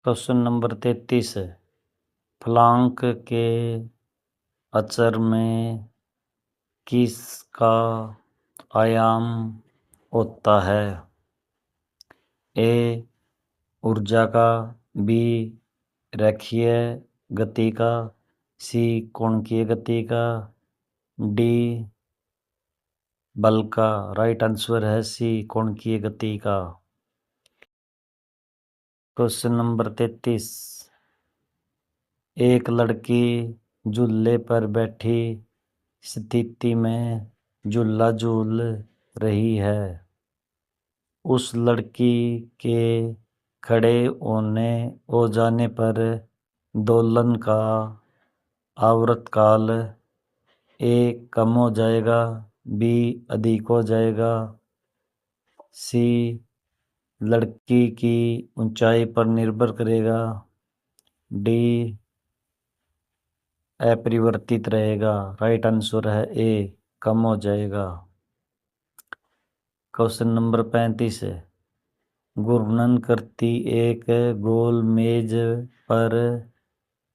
Question number 33 है। Planck के अचर में किसका आयाम होता है? ए ऊर्जा का, बी रेखीय गति का, सी कोणीय गति का, डी बल का। राइट आंसर है सी कोणीय गति का। Question number 33। एक लड़की झूले पर बैठी स्थिति में झूला झूल रही है। उस लड़की के खड़े हो जाने पर दोलन का आवर्तकाल ए कम हो जाएगा, बी अधिक हो जाएगा, सी लड़की की ऊंचाई पर निर्भर करेगा, डी अपरिवर्तित रहेगा। राइट आंसर है ए कम हो जाएगा। क्वेश्चन नंबर 35 है। घूर्णन करती एक गोल मेज पर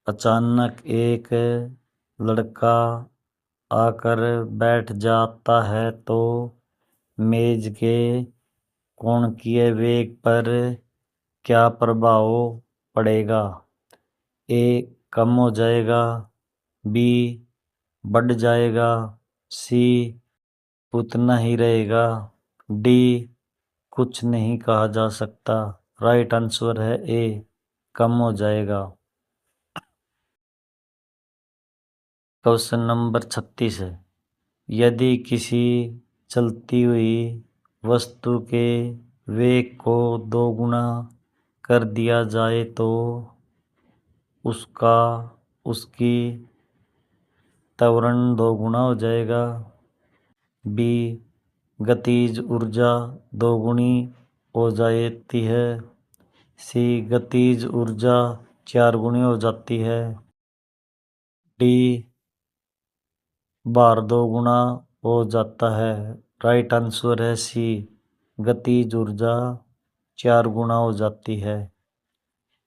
अचानक एक लड़का आकर बैठ जाता है तो मेज के कोणीय वेग पर क्या प्रभाव पड़ेगा? ए कम हो जाएगा, बी बढ़ जाएगा, सी उतना ही रहेगा, डी कुछ नहीं कहा जा सकता। राइट आंसर है ए कम हो जाएगा। क्वेश्चन नंबर 36 है। यदि किसी चलती हुई वस्तु के वेग को 2 गुना कर दिया जाए तो उसकी त्वरण 2 गुना हो जाएगा, बी गतिज ऊर्जा 2 गुनी हो जाती है, सी गतिज ऊर्जा 4 गुनी हो जाती है, डी भार 2 गुना हो जाता है। राइट आंसर है सी गतिज ऊर्जा 4 गुना हो जाती है।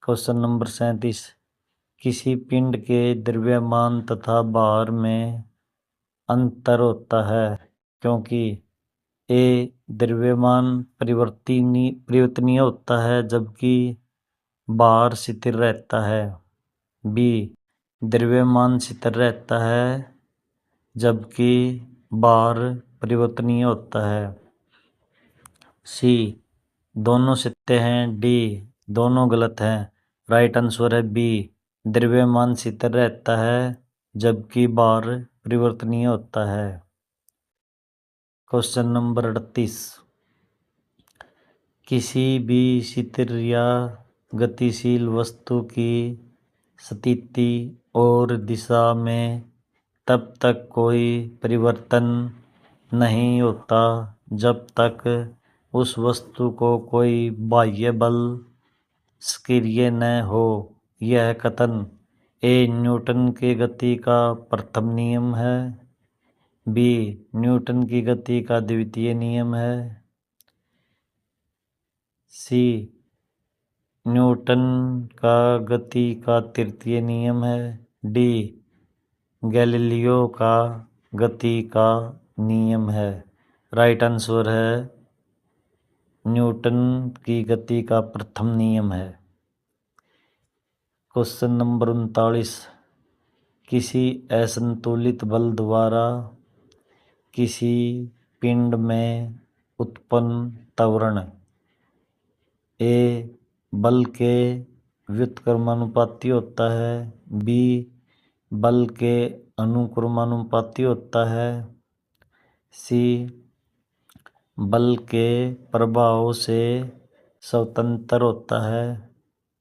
Question number 37। किसी पिंड के द्रव्यमान तथा भार में अंतर होता है क्योंकि ए द्रव्यमान परिवर्तनीय होता है जबकि भार स्थिर रहता है, बी द्रव्यमान स्थिर रहता है जबकि भार परिवर्तनीय होता है, सी दोनों सत्य हैं, डी दोनों गलत हैं। राइट आंसर है बी द्रव्यमान स्थिर रहता है जबकि भार परिवर्तनीय होता है। Question number 38। किसी भी स्थिर या गतिशील वस्तु की स्थिति और दिशा में तब तक कोई परिवर्तन नहीं होता जब तक उस वस्तु को कोई बाह्य बल सक्रिय न हो। यह कथन ए न्यूटन के गति का प्रथम नियम है, बी न्यूटन की गति का द्वितीय नियम है, सी न्यूटन का गति का तृतीय नियम है, डी गैलीलियो का गति का नियम है। राइट आंसर है न्यूटन की गति का प्रथम नियम है। Question number 39। किसी असंतुलित बल द्वारा किसी पिंड में उत्पन्न त्वरण ए बल के व्युत्क्रमानुपाती होता है, बी बल के अनुक्रमानुपाती होता है, सी बल के प्रभाव से स्वतंत्र होता है,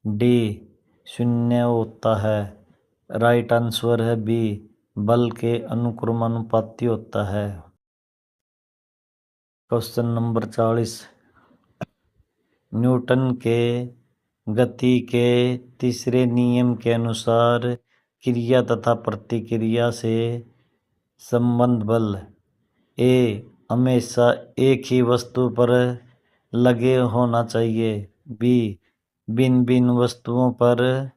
डी शून्य होता है। राइट आंसर है बी बल के अनुक्रमानुपाती होता है। Question number 40। न्यूटन के गति के तीसरे नियम के अनुसार क्रिया तथा प्रतिक्रिया से संबंध बल ए हमेशा एक ही वस्तु पर लगे होना चाहिए, बी भिन्न भिन्न वस्तुओं पर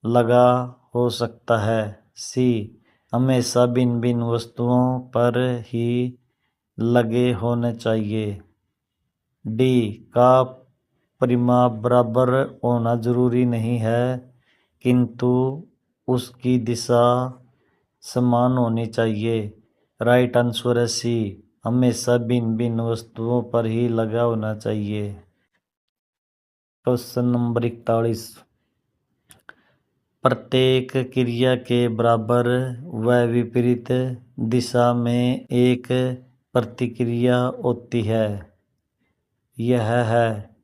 लगा हो सकता है। सी, हमेशा भिन्न भिन्न वस्तुओं पर ही लगे होने चाहिए। डी, का परिमाप बराबर होना जरूरी नहीं है, किंतु उसकी दिशा समान होनी चाहिए। राइट आंसर है सी, हमेशा भिन्न भिन्न वस्तुओं पर ही लगा होना चाहिए। क्वेश्चन नंबर 41, प्रत्येक क्रिया के बराबर व विपरीत दिशा में एक प्रतिक्रिया होती है। यह है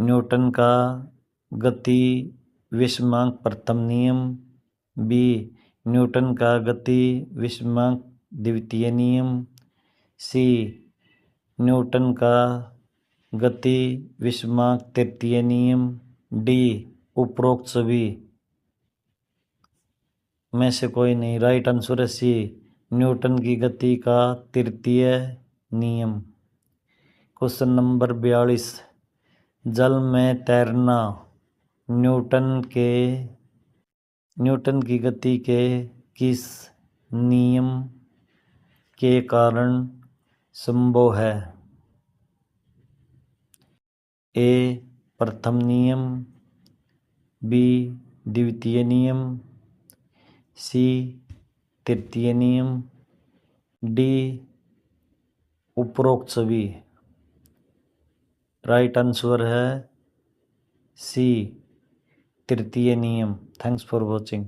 न्यूटन का गति विषमांक प्रथम नियम, बी, न्यूटन का गति विषमांक द्वितीय नियम, सी, न्यूटन का गति विषमांक तृतीय नियम, डी, उपरोक्त सभी में से कोई नहीं। राइट आंसर है सी, न्यूटन की गति का तृतीय नियम। क्वेश्चन नंबर 42, जल में तैरना न्यूटन की गति के किस नियम के कारण संभव है? ए, प्रथम नियम, बी, द्वितीय नियम, सी, तृतीय नियम, डी, उपरोक्त सभी। राइट आंसर है सी, तृतीय नियम। Thanks for watching.